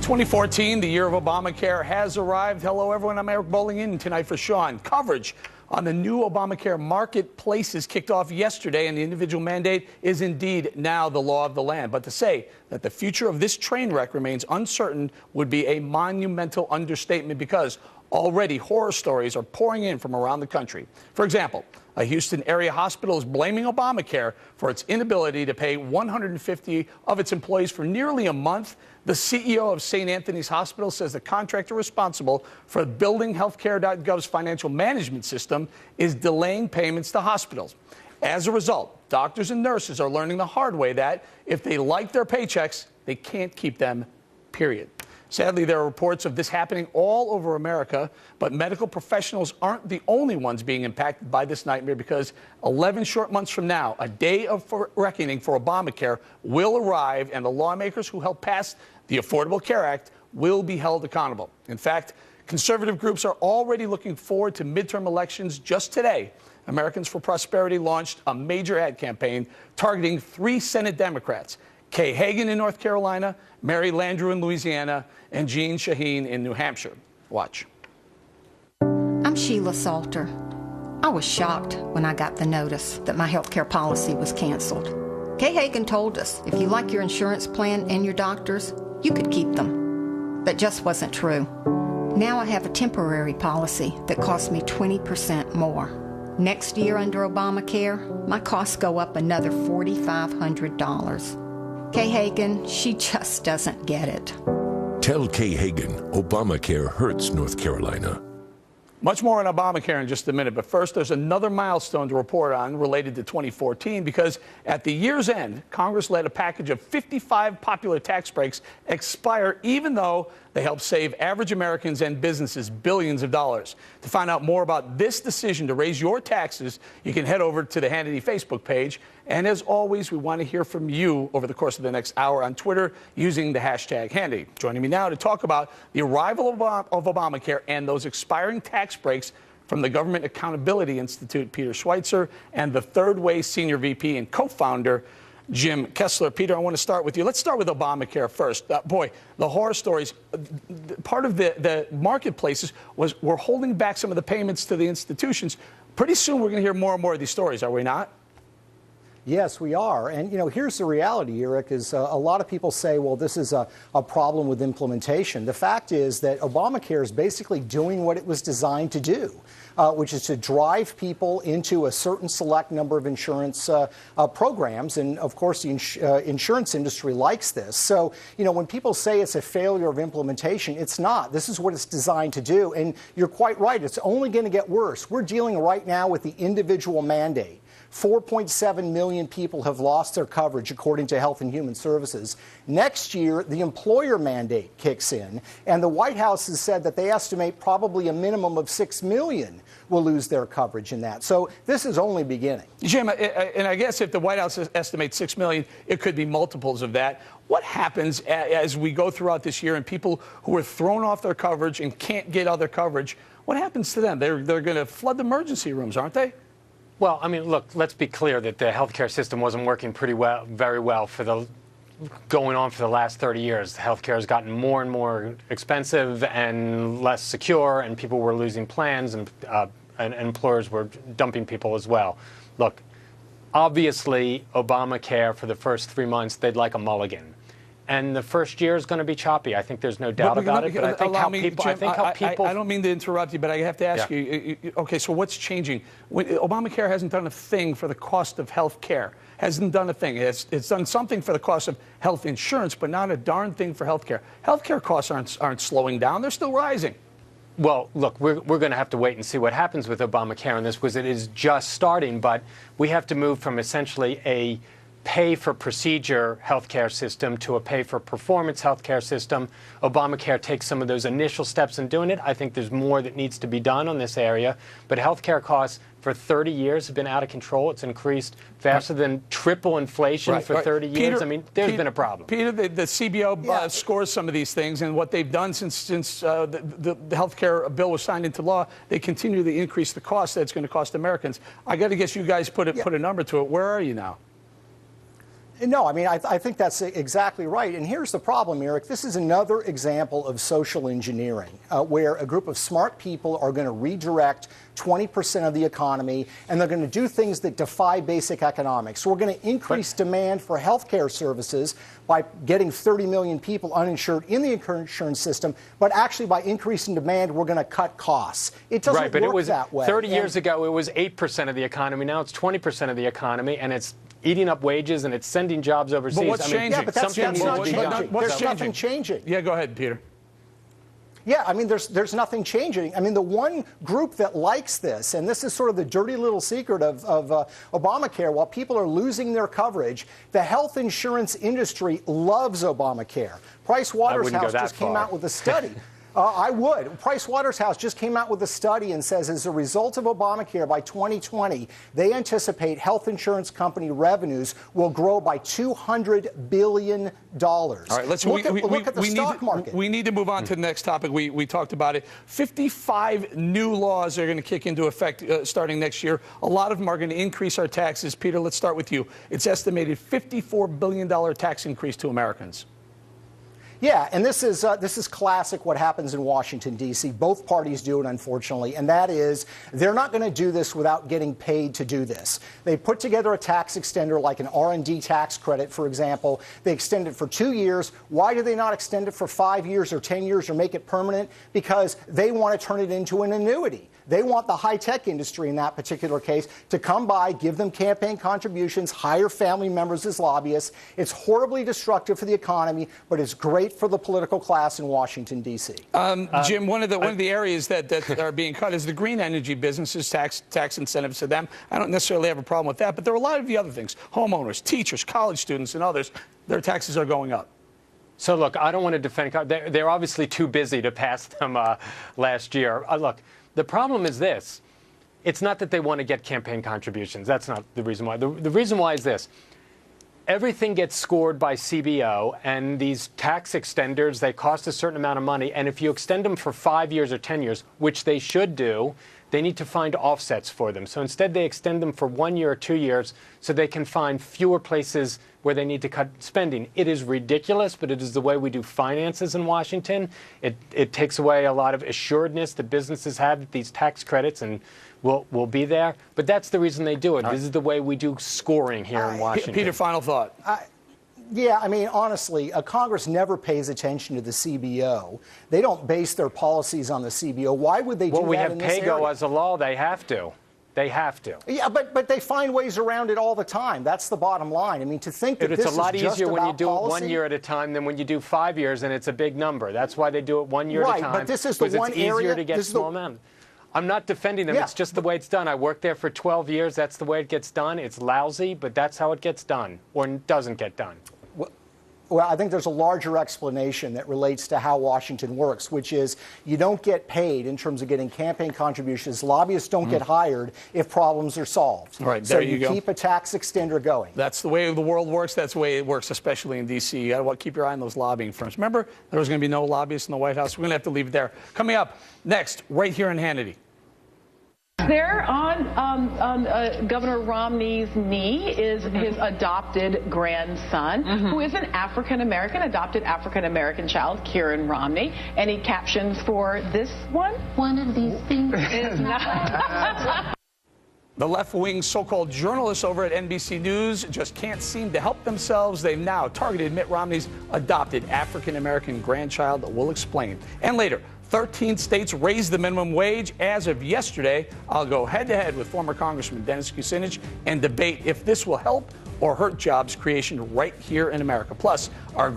2014, the year of Obamacare, has arrived. Hello, everyone. I'm Eric Bowling in tonight for Sean. Coverage on the new Obamacare marketplaces kicked off yesterday, and the individual mandate is indeed now the law of the land. But to say that the future of this train wreck remains uncertain would be a monumental understatement, because already horror stories are pouring in from around the country. For example, a Houston area hospital is blaming Obamacare for its inability to pay 150 of its employees for nearly a month. The CEO of St. Anthony's Hospital says the contractor responsible for building healthcare.gov's financial management system is delaying payments to hospitals. As a result, doctors and nurses are learning the hard way that if they like their paychecks, they can't keep them, period. Sadly, there are reports of this happening all over America, but medical professionals aren't the only ones being impacted by this nightmare, because 11 short months from now, a day of reckoning for Obamacare will arrive, and the lawmakers who helped pass the Affordable Care Act will be held accountable. In fact, conservative groups are already looking forward to midterm elections. Just today, Americans for Prosperity launched a major ad campaign targeting 3 Senate Democrats: Kay Hagan in North Carolina, Mary Landrieu in Louisiana, and Jean Shaheen in New Hampshire. Watch. I'm Sheila Salter. I was shocked when I got the notice that my health care policy was canceled. Kay Hagan told us if you like your insurance plan and your doctors, you could keep them. That just wasn't true. Now I have a temporary policy that costs me 20% more. Next year under Obamacare, my costs go up another $4,500. Kay Hagan, she just doesn't get it. Tell Kay Hagan Obamacare hurts North Carolina. Much more on Obamacare in just a minute, but first there's another milestone to report on related to 2014, because at the year's end, Congress let a package of 55 popular tax breaks expire, even though they help save average Americans and businesses billions of dollars. To find out more about this decision to raise your taxes, you can head over to the Hannity Facebook page. And as always, we want to hear from you over the course of the next hour on Twitter using the hashtag Hannity. Joining me now to talk about the arrival of Obamacare and those expiring tax breaks from the Government Accountability Institute, Peter Schweitzer, and the Third Way Senior VP and co-founder, Jim Kessler. Peter, I want to start with you. Let's start with Obamacare first. Boy, the horror stories. Part of the marketplaces was we're holding back some of the payments to the institutions. Pretty soon we're going to hear more and more of these stories, are we not? Yes, we are. And, here's the reality, Eric, is a lot of people say, well, this is a problem with implementation. The fact is that Obamacare is basically doing what it was designed to do, which is to drive people into a certain select number of insurance programs. And, of course, the insurance industry likes this. So, when people say it's a failure of implementation, it's not. This is what it's designed to do. And you're quite right. It's only going to get worse. We're dealing right now with the individual mandate. 4.7 million people have lost their coverage, according to Health and Human Services. Next year, the employer mandate kicks in, and the White House has said that they estimate probably a minimum of 6 million will lose their coverage in that. So this is only beginning. Jim, and I guess if the White House estimates 6 million, it could be multiples of that. What happens as we go throughout this year and people who are thrown off their coverage and can't get other coverage? What happens to them? They're going to flood the emergency rooms, aren't they? Well, I mean, look, let's be clear that the healthcare system wasn't working very well for going on for the last 30 years. Healthcare has gotten more and more expensive and less secure, and people were losing plans, and employers were dumping people as well. Look, obviously, Obamacare for the first 3 months, they'd like a mulligan. And the first year is going to be choppy. I think there's no doubt about it. But I think how people. I don't mean to interrupt you, but I have to ask you. Okay, so what's changing? Obamacare hasn't done a thing for the cost of health care. Hasn't done a thing. It's done something for the cost of health insurance, but not a darn thing for health care. Health care costs aren't slowing down. They're still rising. Well, look, we're going to have to wait and see what happens with Obamacare on this, because it is just starting. But we have to move from essentially a pay-for-procedure healthcare system to a pay-for-performance healthcare system. Obamacare takes some of those initial steps in doing it. I think there's more that needs to be done on this area. But healthcare costs for 30 years have been out of control. It's increased faster than triple inflation for 30 years. Peter, I mean, there's been a problem. Peter, the CBO scores some of these things, and what they've done since the healthcare bill was signed into law, they continue to increase the cost that it's going to cost Americans. I got to guess you guys put a number to it. Where are you now? No, I mean, I think that's exactly right. And here's the problem, Eric. This is another example of social engineering, where a group of smart people are going to redirect 20% of the economy, and they're going to do things that defy basic economics. So we're going to increase demand for health care services by getting 30 million people uninsured in the insurance system, but actually by increasing demand, we're going to cut costs. It doesn't work that way. 30 years ago, it was 8% of the economy. Now it's 20% of the economy, and it's eating up wages, and it's sending jobs overseas. But what's changing? Yeah, but that's not changing. What's nothing changing. Yeah, go ahead, Peter. Yeah, I mean, there's nothing changing. I mean, the one group that likes this, and this is sort of the dirty little secret of Obamacare, while people are losing their coverage, the health insurance industry loves Obamacare. Price Waterhouse just came out with a study. I would. Price Waterhouse just came out with a study and says as a result of Obamacare by 2020, they anticipate health insurance company revenues will grow by $200 billion. All right, let's look at the stock market. We need to move on to the next topic. We talked about it. 55 new laws are going to kick into effect starting next year. A lot of them are going to increase our taxes. Peter, let's start with you. It's estimated $54 billion tax increase to Americans. Yeah, and this is classic what happens in Washington, D.C. Both parties do it, unfortunately, and that is they're not going to do this without getting paid to do this. They put together a tax extender like an R&D tax credit, for example. They extend it for 2 years. Why do they not extend it for 5 years or 10 years or make it permanent? Because they want to turn it into an annuity. They want the high-tech industry in that particular case to come by, give them campaign contributions, hire family members as lobbyists. It's horribly destructive for the economy, but it's great for the political class in Washington, D.C. Jim, one of the areas that are being cut is the green energy businesses, tax incentives to them. I don't necessarily have a problem with that, but there are a lot of the other things. Homeowners, teachers, college students, and others, their taxes are going up. So, look, I don't want to defend. They're obviously too busy to pass them last year. Look. The problem is this. It's not that they want to get campaign contributions. That's not the reason why. The reason why is this. Everything gets scored by CBO, and these tax extenders, they cost a certain amount of money. And if you extend them for 5 years or 10 years, which they should do, they need to find offsets for them. So instead, they extend them for 1 year or 2 years so they can find fewer places where they need to cut spending. It is ridiculous, but it is the way we do finances in Washington. It takes away a lot of assuredness that businesses have that these tax credits and will be there. But that's the reason they do it. This is the way we do scoring here in Washington. Peter, final thought. Yeah, I mean, honestly, Congress never pays attention to the CBO. They don't base their policies on the CBO. Why would they do that in this area? Well, we have PAYGO as a law. They have to. They have to. Yeah, but they find ways around it all the time. That's the bottom line. I mean, to think that it's this a lot is just easier when you do policy, it 1 year at a time than when you do 5 years, and it's a big number. That's why they do it 1 year at a time. Right, but this is the one area. It's easier to get this small amounts. I'm not defending them. Yeah. It's just the way it's done. I worked there for 12 years. That's the way it gets done. It's lousy, but that's how it gets done, or doesn't get done. Well, I think there's a larger explanation that relates to how Washington works, which is you don't get paid in terms of getting campaign contributions. Lobbyists don't get hired if problems are solved. Right, so there you go. Keep a tax extender going. That's the way the world works. That's the way it works, especially in D.C. You got to keep your eye on those lobbying firms. Remember, there was going to be no lobbyists in the White House. We're going to have to leave it there. Coming up next, right here in Hannity. There on Governor Romney's knee is his adopted grandson, who is an adopted African-American child, Kieran Romney. Any captions for this one? One of these things is not. The left-wing so-called journalists over at NBC News just can't seem to help themselves. They've now targeted Mitt Romney's adopted African-American grandchild. We'll explain. And later, 13 states raised the minimum wage as of yesterday. I'll go head-to-head with former Congressman Dennis Kucinich and debate if this will help or hurt jobs creation right here in America. Plus, our